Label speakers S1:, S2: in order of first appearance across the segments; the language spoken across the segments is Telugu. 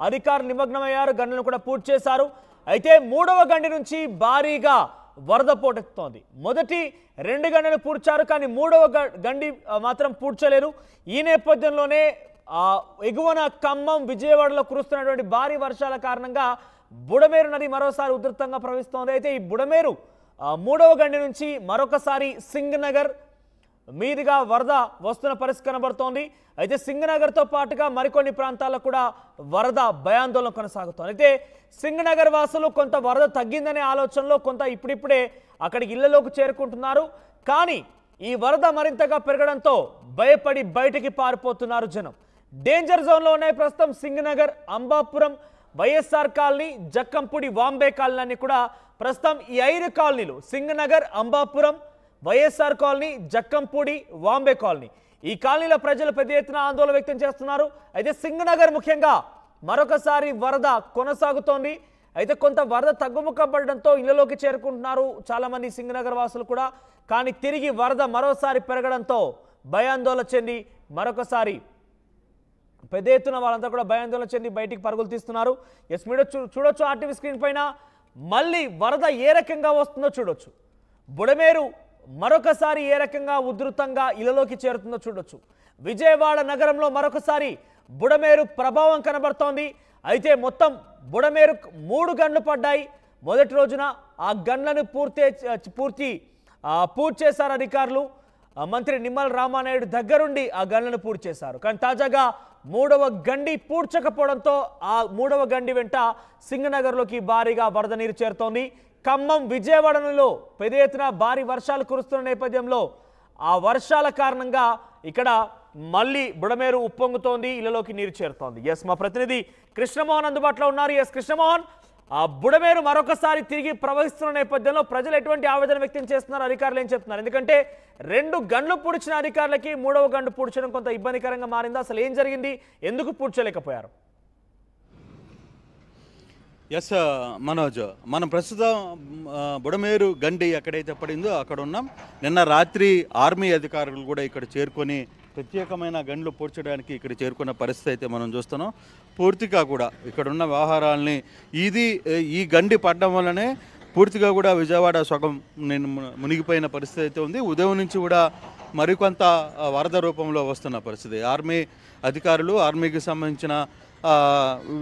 S1: అధికారులు నిమగ్నమయ్యారు, గంటలను కూడా పూర్తి చేశారు. అయితే మూడవ గండి నుంచి భారీగా వరద పోటెత్తుతోంది. మొదటి 2 గంటలు పూడ్చారు, కానీ మూడవ గండి మాత్రం పూడ్చలేరు. ఈ నేపథ్యంలోనే ఎగువన ఖమ్మం, విజయవాడలో కురుస్తున్నటువంటి భారీ వర్షాల కారణంగా బుడమేరు నది మరోసారి ఉధృతంగా ప్రవహిస్తోంది. అయితే ఈ బుడమేరు మూడవ గండి నుంచి మరొకసారి సింగనగర్ మీదుగా వరద వస్తున్న పరిస్థితి కనబడుతోంది. అయితే సింగనగర్తో పాటుగా మరికొన్ని ప్రాంతాల్లో కూడా వరద భయాందోళన కొనసాగుతోంది. అయితే సింగనగర్ వాసులు కొంత వరద తగ్గిందనే ఆలోచనలో కొంత ఇప్పుడిప్పుడే అక్కడికి ఇళ్లలోకి చేరుకుంటున్నారు. కానీ ఈ వరద మరింతగా పెరగడంతో భయపడి బయటికి పారిపోతున్నారు జనం. డేంజర్ జోన్లో ఉన్నాయి ప్రస్తుతం సింగనగర్, అంబాపురం, వైఎస్ఆర్ కాలనీ, జక్కంపూడి, వాంబే కాలనీ అన్ని కూడా ప్రస్తుతం ఈ 5 కాలనీలు సింగనగర్, అంబాపురం, వైఎస్ఆర్ కాలనీ, జక్కంపూడి, వాంబే కాలనీ, ఈ కాలనీల ప్రజలు పెద్ద ఎత్తున ఆందోళన వ్యక్తం చేస్తున్నారు. అయితే సింగనగర్ ముఖ్యంగా మరొకసారి వరద కొనసాగుతోంది. అయితే కొంత వరద తగ్గుముఖపడడంతో ఇళ్లలోకి చేరుకుంటున్నారు చాలా మంది సింగనగర్ వాసులు కూడా. కానీ తిరిగి వరద మరోసారి పెరగడంతో భయాందోళన చెంది మరొకసారి పెద్ద ఎత్తున వాళ్ళంతా కూడా భయాందోళన చెంది బయటికి పరుగులు తీస్తున్నారు. ఎస్ మీరు చూడొచ్చు ఆర్టీవీ స్క్రీన్ పైన మళ్ళీ వరద ఏ రకంగా వస్తుందో చూడొచ్చు. బుడమేరు మరొకసారి ఏ రకంగా ఉధృతంగా ఇళ్లలోకి చేరుతుందో చూడొచ్చు. విజయవాడ నగరంలో మరొకసారి బుడమేరు ప్రభావం కనబడుతోంది. అయితే మొత్తం బుడమేరు 3 గంటలు పడ్డాయి. మొదటి రోజున ఆ గంటలను పూర్తి చేశారు అధికారులు. మంత్రి నిమ్మల రామానాయుడు దగ్గరుండి ఆ గంటలను పూర్తి చేశారు. కానీ తాజాగా 3వ గండి పూడ్చకపోవడంతో ఆ 3వ గండి వెంట సింగనగర్లోకి భారీగా వరద నీరు చేరుతోంది. ఖమ్మం, విజయవాడలో పెద్ద ఎత్తున భారీ వర్షాలు కురుస్తున్న నేపథ్యంలో ఆ వర్షాల కారణంగా ఇక్కడ మళ్ళీ బుడమేరు ఉప్పొంగుతోంది, ఇళ్లలోకి నీరు చేరుతోంది. ఎస్ మా ప్రతినిధి కృష్ణమోహన్ అందుబాటులో ఉన్నారు. ఎస్ కృష్ణమోహన్, ఆ బుడమేరు మరొకసారి తిరిగి ప్రవహిస్తున్న నేపథ్యంలో ప్రజలు ఎటువంటి ఆవేదన వ్యక్తం చేస్తున్నారు, అధికారులు ఏం చెప్తున్నారు? ఎందుకంటే 2 గంటలు పూడ్చిన అధికారులకి 3వ గంట పూడ్చడం కొంత ఇబ్బందికరంగా మారిందా? అసలు ఏం జరిగింది, ఎందుకు పూడ్చలేకపోయారు?
S2: ఎస్ మనోజ్, మనం ప్రస్తుతం బుడమేరు గండి ఎక్కడైతే పడిందో అక్కడ ఉన్నాం. నిన్న రాత్రి ఆర్మీ అధికారులు కూడా ఇక్కడ చేరుకొని ప్రత్యేకమైన గండ్లు పూడ్చడానికి ఇక్కడ చేరుకున్న పరిస్థితి అయితే మనం చూస్తున్నాం. పూర్తిగా కూడా ఇక్కడ ఉన్న వ్యవహారాలని ఈ గండి పడడం వల్లనే పూర్తిగా కూడా విజయవాడ సగం మునిగిపోయిన పరిస్థితి అయితే ఉంది. ఉదయం నుంచి కూడా మరికొంత వరద రూపంలో వస్తున్న పరిస్థితి. ఆర్మీ అధికారులు, ఆర్మీకి సంబంధించిన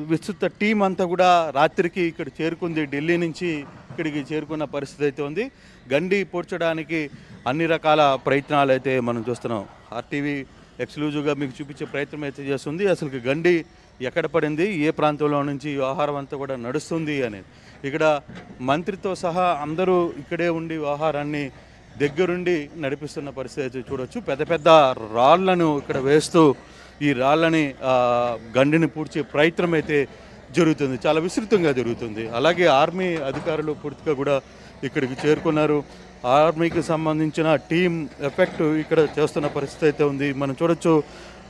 S2: విస్తృత టీం అంతా కూడా రాత్రికి ఇక్కడ చేరుకుంది. ఢిల్లీ నుంచి ఇక్కడికి చేరుకున్న పరిస్థితి అయితే ఉంది. గండి పూడ్చడానికి అన్ని రకాల ప్రయత్నాలు అయితే మనం చూస్తున్నాం. ఆర్టీవీ ఎక్స్క్లూజివ్గా మీకు చూపించే ప్రయత్నం అయితే చేస్తుంది. అసలు గండి ఎక్కడ పడింది, ఏ ప్రాంతంలో నుంచి వ్యవహారం అంతా కూడా నడుస్తుంది అనేది. ఇక్కడ మంత్రితో సహా అందరూ ఇక్కడే ఉండి వ్యవహారాన్ని దగ్గరుండి నడిపిస్తున్న పరిస్థితి చూడవచ్చు. పెద్ద పెద్ద రాళ్లను ఇక్కడ వేస్తూ ఈ రాళ్ళని గండిని పూడ్చే ప్రయత్నం అయితే జరుగుతుంది, చాలా విస్తృతంగా జరుగుతుంది. అలాగే ఆర్మీ అధికారులు పూర్తిగా కూడా ఇక్కడికి చేరుకున్నారు. ఆర్మీకి సంబంధించిన టీం ఎఫెక్ట్ ఇక్కడ చేస్తున్న పరిస్థితి అయితే ఉంది. మనం చూడొచ్చు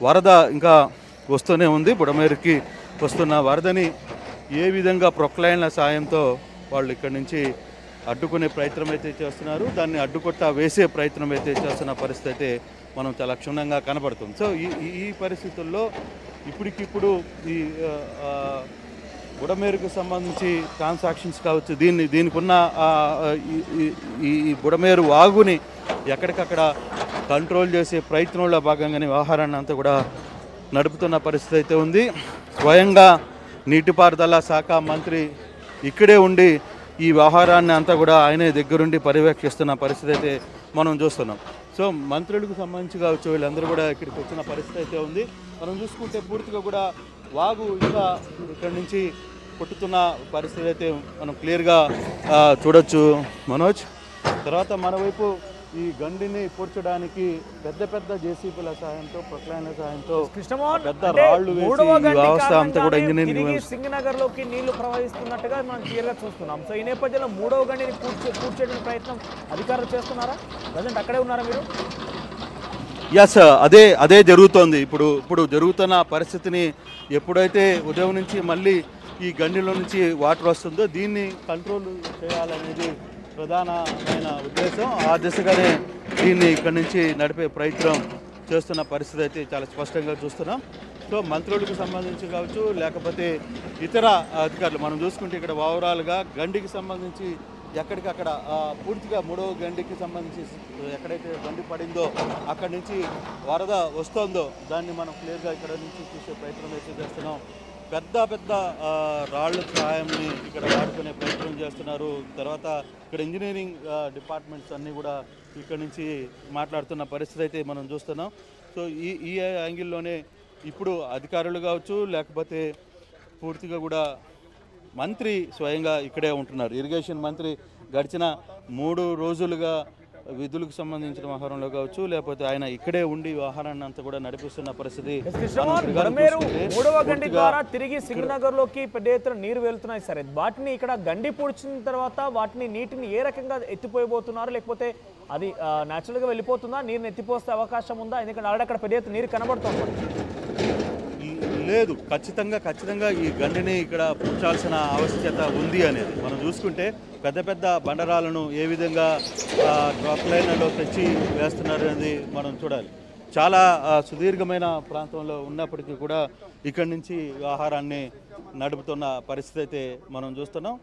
S2: వరద ఇంకా వస్తూనే ఉంది. బుడమేరుకి వస్తున్న వరదని ఏ విధంగా ప్రొక్లైన్ల సాయంతో వాళ్ళు ఇక్కడి నుంచి అడ్డుకునే ప్రయత్నం అయితే చేస్తున్నారు, దాన్ని అడ్డుకొట్ట వేసే ప్రయత్నం అయితే చేస్తున్న పరిస్థితి అయితే మనం చాలా క్షుణ్ణంగా కనబడుతుంది. సో ఈ పరిస్థితుల్లో ఇప్పటికిప్పుడు ఈ బుడమేరుకు సంబంధించి ట్రాన్సాక్షన్స్ కావచ్చు, దీనికి ఉన్న ఈ బుడమేరు వాగుని ఎక్కడికక్కడ కంట్రోల్ చేసే ప్రయత్నంలో భాగంగానే వ్యవహారాన్ని అంతా కూడా నడుపుతున్న పరిస్థితి అయితే ఉంది. స్వయంగా నీటిపారుదల శాఖ మంత్రి ఇక్కడే ఉండి ఈ వ్యవహారాన్ని అంతా కూడా ఆయనే దగ్గరుండి పర్యవేక్షిస్తున్న పరిస్థితి అయితే మనం చూస్తున్నాం. సో మంత్రులకు సంబంధించి కావచ్చు, వీళ్ళందరూ కూడా ఇక్కడికి వచ్చిన పరిస్థితి అయితే ఉంది. మనం చూసుకుంటే పూర్తిగా కూడా వాగు ఇంకా ఇక్కడి నుంచి కొట్టుతున్న పరిస్థితి అయితే మనం క్లియర్గా చూడొచ్చు మనోజ్. తర్వాత మరోవైపు ఈ గండిని పూడ్చడానికి పెద్ద పెద్ద జేసీబీల సహాయంతో, ప్రొక్లైన్ల సహాయంతో పెద్ద రాళ్లు వేసి వ్యవస్థ అంతా కూడా ఇంజనీరింగ్
S1: సింగనగర్ లోకి నీళ్లు ప్రవహిస్తున్నట్టుగా మనం క్లియర్ గా చూస్తున్నాం. సో ఈ నేపథ్యంలో 3వ గండిని పూడ్చేయడానికి ప్రయత్నం అధికారులు చేస్తున్నారా? ప్రజెంట్ అక్కడే ఉన్నారా మీరు?
S2: ఎస్, అదే జరుగుతోంది. ఇప్పుడు జరుగుతున్న పరిస్థితిని ఎప్పుడైతే ఉదయం నుంచి మళ్ళీ ఈ గండిలో నుంచి వాటర్ వస్తుందో దీన్ని కంట్రోల్ చేయాలనేది ప్రధానమైన ఉద్దేశం. ఆ దిశగానే దీన్ని ఇక్కడి నుంచి నడిపే ప్రయత్నం చేస్తున్న పరిస్థితి అయితే చాలా స్పష్టంగా చూస్తున్నాం. సో మంత్రులకు సంబంధించి కావచ్చు, లేకపోతే ఇతర అధికారులు మనం చూసుకుంటే ఇక్కడ ఓవరాల్గా గండికి సంబంధించి ఎక్కడికక్కడ పూర్తిగా 3వ గండికి సంబంధించి ఎక్కడైతే గండి పడిందో అక్కడి నుంచి వరద వస్తుందో దాన్ని మనం క్లియర్గా ఇక్కడ నుంచి చూసే ప్రయత్నం అయితే చేస్తున్నాం. పెద్ద పెద్ద రాళ్ళ సహాయంని ఇక్కడ వాడుకునే ప్రయత్నం చేస్తున్నారు. తర్వాత ఇక్కడ ఇంజనీరింగ్ డిపార్ట్మెంట్స్ అన్నీ కూడా ఇక్కడ నుంచి మాట్లాడుతున్న పరిస్థితి అయితే మనం చూస్తున్నాం. సో ఈ యాంగిల్లోనే ఇప్పుడు అధికారులు కావచ్చు, లేకపోతే పూర్తిగా కూడా మంత్రి స్వయంగా ఇక్కడే ఉంటున్నారు. ఇరిగేషన్ మంత్రి గడిచిన 3 రోజులుగా విధులకు సంబంధించిన వ్యవహారంలో కావచ్చు, లేకపోతే ఆయన ఇక్కడే ఉండి వ్యవహారాన్ని అంతా కూడా నడిపిస్తున్న పరిస్థితి.
S1: బుడమేరు 3వ గండి ద్వారా తిరిగి సింగనగర్ లోకి పెద్ద ఎత్తున నీరు వెళ్తున్నాయి. సరే, వాటిని ఇక్కడ గండి పూడ్చిన తర్వాత వాటిని నీటిని ఏ రకంగా ఎత్తిపోయబోతున్నారు, లేకపోతే అది న్యాచురల్ గా వెళ్ళిపోతుందా, నీరుని ఎత్తిపోస్తే అవకాశం ఉందా? ఎందుకంటే ఆల్రెడీ అక్కడ పెద్ద ఎత్తున నీరు కనబడుతుంది.
S2: లేదు, ఖచ్చితంగా ఈ గండిని ఇక్కడ పూడ్చాల్సిన ఆవశ్యకత ఉంది అనేది మనం చూసుకుంటే పెద్ద పెద్ద బండరాలను ఏ విధంగా డ్రాప్ లైన్లో తెచ్చి వేస్తున్నారు అనేది మనం చూడాలి. చాలా సుదీర్ఘమైన ప్రాంతంలో ఉన్నప్పటికీ కూడా ఇక్కడి నుంచి ఆహారాన్ని నడుపుతున్న పరిస్థితి అయితే మనం చూస్తున్నాం.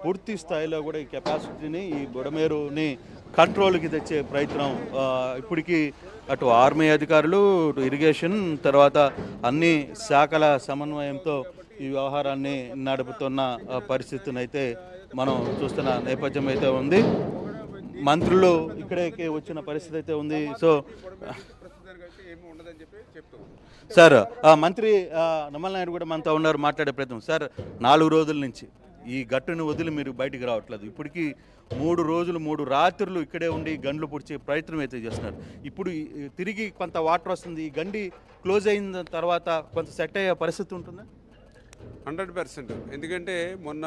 S2: పూర్తి స్థాయిలో కూడా ఈ కెపాసిటీని, ఈ బుడమేరుని కంట్రోల్కి తెచ్చే ప్రయత్నం ఇప్పటికీ అటు ఆర్మీ అధికారులు, ఇరిగేషన్, తర్వాత అన్ని శాఖల సమన్వయంతో ఈ వ్యవహారాన్ని నడుపుతున్న పరిస్థితిని అయితే మనం చూస్తున్న నేపథ్యం అయితే ఉంది. మంత్రులు ఇక్కడికి వచ్చిన పరిస్థితి అయితే ఉంది. సో సార్, మంత్రి నమల్ నాయుడు కూడా మనతో ఉన్నారు, మాట్లాడే ప్రయత్నం. సార్, 4 రోజుల నుంచి ఈ గట్టును వదిలి మీరు బయటికి రావట్లేదు. ఇప్పటికీ 3 రోజులు 3 రాత్రులు ఇక్కడే ఉండి గండ్లు పుడిచే ప్రయత్నం అయితే చేస్తున్నారు. ఇప్పుడు తిరిగి కొంత వాటర్ వస్తుంది, ఈ గండి క్లోజ్ అయిన తర్వాత కొంత సెట్ అయ్యే పరిస్థితి ఉంటుందా?
S3: 100%. ఎందుకంటే మొన్న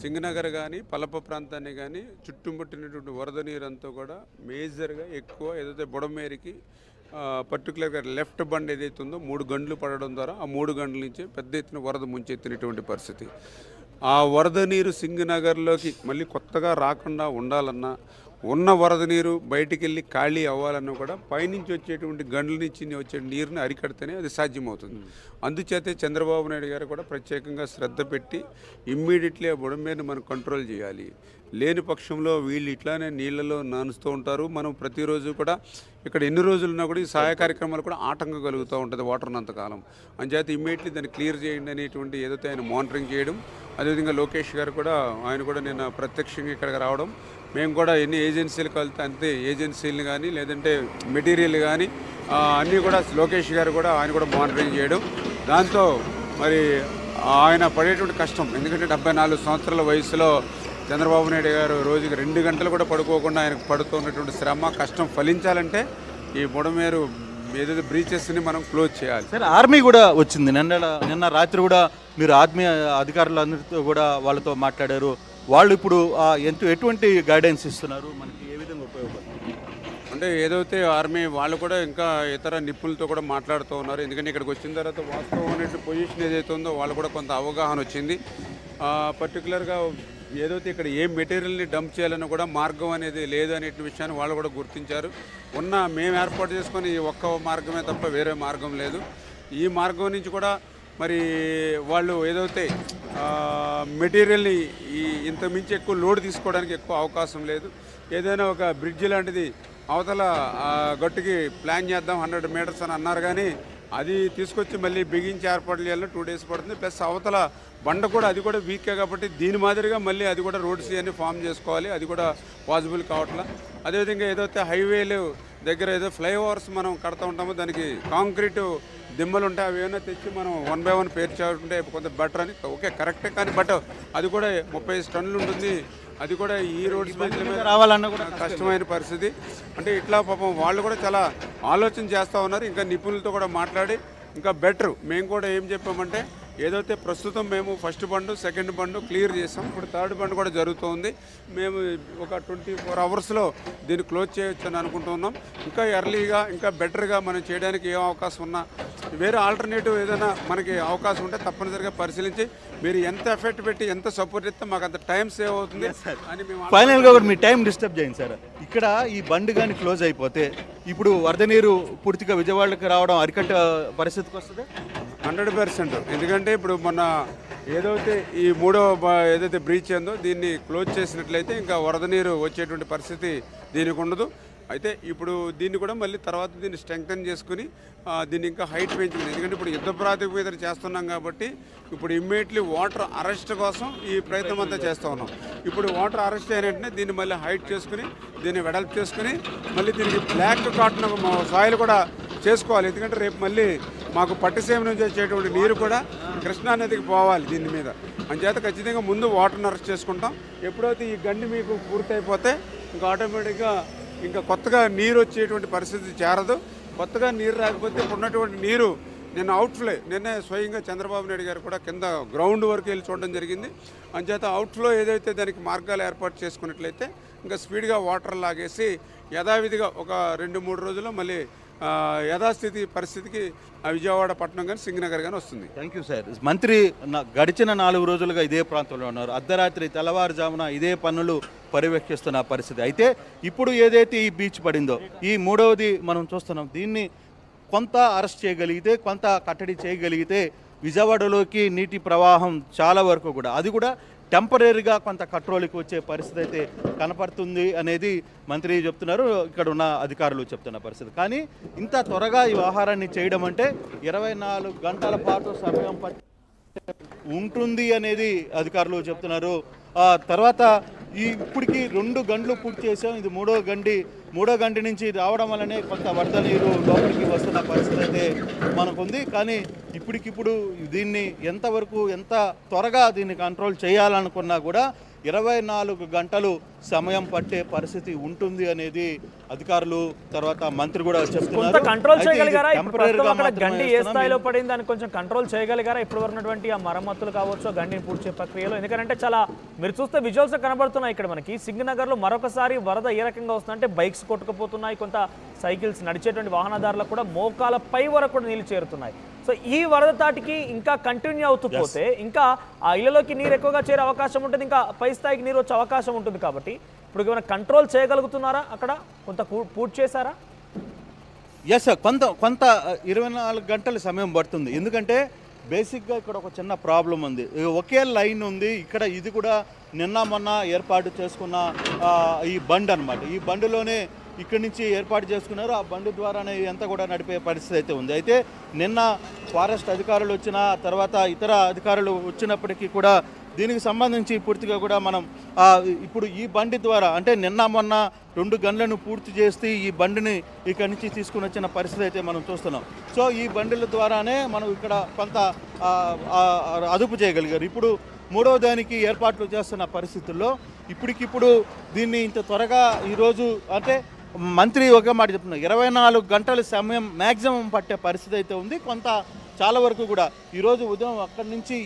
S3: సింగనగర్ కానీ పలప ప్రాంతాన్ని కానీ చుట్టుముట్టినటువంటి వరద నీరంతా కూడా మేజర్గా ఎక్కువ ఏదైతే బుడమేరికి పర్టికులర్గా లెఫ్ట్ బండ్ ఏదైతే ఉందో 3 గంటలు పడడం ద్వారా ఆ 3 గంటల నుంచి పెద్ద ఎత్తున వరద ముంచెత్తినటువంటి పరిస్థితి. ఆ వరద నీరు సింగనగర్లోకి మళ్ళీ కొత్తగా రాకుండా ఉండాలన్నా, ఉన్న వరద నీరు బయటికి వెళ్ళి ఖాళీ అవ్వాలన్నా కూడా పైనుంచి వచ్చేటువంటి గండ్ల నుంచి వచ్చే నీరుని అరికడితేనే అది సాధ్యమవుతుంది. అందుచేతే చంద్రబాబు నాయుడు గారు కూడా ప్రత్యేకంగా శ్రద్ధ పెట్టి ఇమ్మీడియట్లీ ఆ బుడమేరుని మనం కంట్రోల్ చేయాలి. లేని పక్షంలో వీళ్ళు ఇట్లానే నీళ్లలో నానుస్తూ ఉంటారు. మనం ప్రతిరోజు కూడా ఇక్కడ ఎన్ని రోజులున్నా కూడా ఈ సహాయ కార్యక్రమాలు కూడా ఆటంకం కలుగుతూ ఉంటుంది వాటర్ ఉన్నంతకాలం. అంచేత ఇమ్మీడియట్లీ దాన్ని క్లియర్ చేయండి అనేటువంటి ఏదైతే ఆయన మానిటరింగ్ చేయడం, అదేవిధంగా లోకేష్ గారు కూడా ఆయన కూడా నిన్న ప్రత్యక్షంగా ఇక్కడికి రావడం, మేము కూడా ఎన్ని ఏజెన్సీలకు వెళ్తే అంతే ఏజెన్సీలు కానీ లేదంటే మెటీరియల్ కానీ అన్నీ కూడా లోకేష్ గారు కూడా ఆయన కూడా మానిటరింగ్ చేయడం, దాంతో మరి ఆయన పడేటువంటి కష్టం. ఎందుకంటే 74 సంవత్సరాల వయసులో చంద్రబాబు నాయుడు గారు రోజుకి 2 గంటలు కూడా పడుకోకుండా ఆయనకు పడుతున్నటువంటి శ్రమ కష్టం ఫలించాలంటే ఈ బుడమేరు ఏదైతే బ్రీచెస్ని మనం క్లోజ్ చేయాలి.
S2: సరే, ఆర్మీ కూడా వచ్చింది. నిన్న రాత్రి కూడా మీరు ఆర్మీ అధికారులందరితో కూడా వాళ్ళతో మాట్లాడారు. వాళ్ళు ఇప్పుడు ఎటువంటి గైడెన్స్ ఇస్తున్నారు, మనకి ఏ విధంగా ఉపయోగపడుతుంది?
S3: అంటే ఏదైతే ఆర్మీ వాళ్ళు కూడా ఇంకా ఇతర నిపుణులతో కూడా మాట్లాడుతూ ఉన్నారు. ఎందుకంటే ఇక్కడికి వచ్చిన తర్వాత వాస్తవం అనే పొజిషన్ ఏదైతే ఉందో వాళ్ళు కూడా కొంత అవగాహన వచ్చింది. పర్టికులర్గా ఏదైతే ఇక్కడ ఏ మెటీరియల్ని డంప్ చేయాలని కూడా మార్గం అనేది లేదు అనే విషయాన్ని వాళ్ళు కూడా గుర్తించారు. మేము ఏర్పాటు చేసుకొని ఈ ఒక్క మార్గమే తప్ప వేరే మార్గం లేదు. ఈ మార్గం నుంచి కూడా మరి వాళ్ళు ఏదైతే మెటీరియల్ని ఇంత మించి ఎక్కువ లోడ్ తీసుకోవడానికి ఎక్కువ అవకాశం లేదు. ఏదైనా ఒక బ్రిడ్జ్ లాంటిది అవతల గట్టుకి ప్లాన్ చేద్దాం 100 మీటర్స్ అని అన్నారు, కానీ అది తీసుకొచ్చి మళ్ళీ బిగించి ఏర్పాటు చేయాలంటే 2 days పడుతుంది. ప్లస్ అవతల బండ కూడా అది కూడా వీకే కాబట్టి దీని మాదిరిగా మళ్ళీ అది కూడా రోడ్స్ అన్ని ఫామ్ చేసుకోవాలి, అది కూడా పాసిబుల్ కావట్లా. అదేవిధంగా ఏదైతే హైవేలు దగ్గర ఏదో ఫ్లైఓవర్స్ మనం కడతా ఉంటామో దానికి కాంక్రీటు దిమ్మలు ఉంటాయి, అవి ఏమైనా తెచ్చి మనం 1 by 1 పేర్చుకుంటే కొంత బెటర్ అని. ఓకే, కరెక్టే, కానీ బట్ అది కూడా 35 టన్నులు ఉంటుంది. అది కూడా ఈ రోడ్స్ మీద
S2: రావాలన్నా కూడా
S3: కష్టమైన పరిస్థితి. అంటే ఇట్లా పాపం వాళ్ళు కూడా చాలా ఆలోచన చేస్తూ ఉన్నారు. ఇంకా నిపుణులతో కూడా మాట్లాడి ఇంకా బెటర్. మేము కూడా ఏం చెప్పామంటే ఏదైతే ప్రస్తుతం మేము first bund second bund clear చేసాం, ఇప్పుడు థర్డ్ బండ్ కూడా జరుగుతుంది. మేము ఒక 24 అవర్స్లో దీన్ని క్లోజ్ చేయొచ్చు అని అనుకుంటున్నాం. ఇంకా ఎర్లీగా ఇంకా బెటర్గా మనం చేయడానికి ఏం అవకాశం ఉన్నా, వేరే ఆల్టర్నేటివ్ ఏదైనా మనకి అవకాశం ఉంటే తప్పనిసరిగా పరిశీలించి మీరు ఎంత ఎఫెక్ట్ పెట్టి ఎంత సపోర్ట్ ఇస్తే మాకు అంత టైం సేవ్ అవుతుంది అని మేము
S2: ఫైనల్గా కూడా మీ టైం డిస్టర్బ్ చేయండి సార్. ఇక్కడ ఈ బండ్ కానీ క్లోజ్ అయిపోతే ఇప్పుడు వరద నీరు పూర్తిగా విజయవాడకి రావడం అరికట్ట పరిస్థితికి వస్తుంది
S3: 100%. ఎందుకంటే ఇప్పుడు మొన్న ఏదైతే ఈ ఏదైతే బ్రీచ్ ఉందో దీన్ని క్లోజ్ చేసినట్లయితే ఇంకా వరద నీరు వచ్చేటువంటి పరిస్థితి దీనికి ఉండదు. అయితే ఇప్పుడు దీన్ని కూడా మళ్ళీ తర్వాత దీన్ని స్ట్రెంగ్తన్ చేసుకుని దీన్ని ఇంకా హైట్ పెంచుకుని, ఎందుకంటే ఇప్పుడు యుద్ధ ప్రాతిపదికన చేస్తున్నాం కాబట్టి ఇప్పుడు ఇమ్మీడియట్లీ వాటర్ అరెస్ట్ కోసం ఈ ప్రయత్నం అంతా చేస్తూ ఉన్నాం. ఇప్పుడు వాటర్ అరెస్ట్ అయిన వెంటనే దీన్ని మళ్ళీ హైట్ చేసుకుని దీన్ని వెడల్ప్ చేసుకుని మళ్ళీ దీనికి బ్లాక్ కాటన్ సాయిల్ కూడా చేసుకోవాలి. ఎందుకంటే రేపు మళ్ళీ మాకు పట్టిసీమ నుంచి వచ్చేటువంటి నీరు కూడా కృష్ణా నదికి పోవాలి దీని మీద. అంచేత ఖచ్చితంగా ముందు వాటర్ని అరెస్ట్ చేసుకుంటాం. ఎప్పుడైతే ఈ గండి మీకు పూర్తయిపోతే ఇంకా ఆటోమేటిక్గా ఇంకా కొత్తగా నీరు వచ్చేటువంటి పరిస్థితి చేరదు. కొత్తగా నీరు రాకపోతే ఉన్నటువంటి నీరు నిన్న స్వయంగా చంద్రబాబు నాయుడు గారు కూడా కింద గ్రౌండ్ వరకు వెళ్ళి చూడడం జరిగింది. అంచేత అవుట్ఫ్లో ఏదైతే దానికి మార్గాలు ఏర్పాటు చేసుకున్నట్లయితే ఇంకా స్పీడ్గా వాటర్ లాగేసి యథావిధిగా ఒక 2-3 రోజుల్లో మళ్ళీ యథాస్థితి పరిస్థితికి విజయవాడ పట్టణం కానీ సింగనగర్ కానీ వస్తుంది.
S2: Thank you sir. మంత్రి గడిచిన 4 రోజులుగా ఇదే ప్రాంతంలో ఉన్నారు. అర్ధరాత్రి తెల్లవారుజామున ఇదే పనులు పర్యవేక్షిస్తున్న పరిస్థితి. అయితే ఇప్పుడు ఏదైతే ఈ బీచ్ పడిందో ఈ మూడవది మనం చూస్తున్నాం. దీన్ని కొంత అరెస్ట్ చేయగలిగితే, కొంత కట్టడి చేయగలిగితే విజయవాడలోకి నీటి ప్రవాహం చాలా వరకు కూడా అది కూడా టెంపరీగా కొంత కంట్రోల్కి వచ్చే పరిస్థితి అయితే కనపడుతుంది అనేది మంత్రి చెప్తున్నారు, ఇక్కడ ఉన్న అధికారులు చెప్తున్న పరిస్థితి. కానీ ఇంత త్వరగా ఈ వ్యవహారాన్ని చేయడం అంటే 24 గంటల పాటు సమయం ఉంటుంది అనేది అధికారులు చెప్తున్నారు. తర్వాత ఇప్పటికి 2 గంటలు పూర్తి చేసాం. ఇది మూడో గంట నుంచి రావడం వల్లనే కొంత వరద నీరు లోపలికి వస్తున్న పరిస్థితి అయితే మనకుంది. కానీ ఇప్పటికిప్పుడు దీన్ని ఎంతవరకు ఎంత త్వరగా దీన్ని కంట్రోల్ చేయాలనుకున్నా కూడా 24 గంటలు సమయం పట్టే పరిస్థితి ఉంటుంది అనేది అధికారులు తర్వాత మంత్రి కూడా చెప్తున్నారు.
S1: కంట్రోల్ చేయగలిగారా? గండి ఏ స్థాయిలో పడింది అని కొంచెం కంట్రోల్ చేయగలిగారా ఇప్పుడు ఉన్నటువంటి ఆ మరమ్మతులు కావచ్చు, గండిని పూడ్చే ప్రక్రియలో? ఎందుకంటే చాలా మీరు చూస్తే విజువల్స్ కనబడుతున్నాయి ఇక్కడ మనకి సింగనగర్లో మరొకసారి వరద ఏ రకంగా వస్తుందంటే బైక్స్ కొట్టుకుపోతున్నాయి, కొంత సైకిల్స్ నడిచేటువంటి వాహనదారులకు కూడా మోకాల పై వరకు కూడా నీళ్లు చేరుతున్నాయి. సో ఈ వరద తాటికి ఇంకా కంటిన్యూ అవుతూ పోతే ఇంకా ఆ ఇళ్లలోకి నీరు ఎక్కువగా చేరే అవకాశం ఉంటుంది, ఇంకా పై స్థాయికి నీరు వచ్చే అవకాశం ఉంటుంది. కాబట్టి ఇప్పుడు ఏమైనా కంట్రోల్ చేయగలుగుతున్నారా? అక్కడ కొంత పూర్తి చేశారా?
S2: ఎస్ సార్, కొంత 24 గంటల సమయం పడుతుంది. ఎందుకంటే బేసిక్గా ఇక్కడ ఒక చిన్న ప్రాబ్లం ఉంది. ఒకే లైన్ ఉంది ఇక్కడ. ఇది కూడా నిన్న మొన్న ఏర్పాటు చేసుకున్న ఈ బండ్ అనమాట. ఈ బండిలోనే ఇక్కడి నుంచి ఏర్పాటు చేసుకున్నారు. ఆ బండి ద్వారానే ఇదంతా కూడా నడిపే పరిస్థితి అయితే ఉంది. అయితే నిన్న ఫారెస్ట్ అధికారులు వచ్చిన తర్వాత ఇతర అధికారులు వచ్చినప్పటికీ కూడా దీనికి సంబంధించి పూర్తిగా కూడా మనం ఇప్పుడు ఈ బండి ద్వారా అంటే నిన్న మొన్న 2 గంటలను పూర్తి చేసి ఈ బండిని ఇక్కడి నుంచి తీసుకుని వచ్చిన పరిస్థితి అయితే మనం చూస్తున్నాం. సో ఈ బండిల ద్వారానే మనం ఇక్కడ కొంత అదుపు చేయగలిగారు. ఇప్పుడు మూడవ దానికి ఏర్పాట్లు చేస్తున్న పరిస్థితుల్లో ఇప్పటికిప్పుడు దీన్ని ఇంత త్వరగా ఈరోజు అంటే మంత్రి ఒక మాట చెప్తున్నారు, 24 గంటల సమయం మ్యాక్సిమం పట్టే పరిస్థితి అయితే ఉంది. కొంత చాలా వరకు కూడా ఈరోజు ఉదయం అక్కడి నుంచి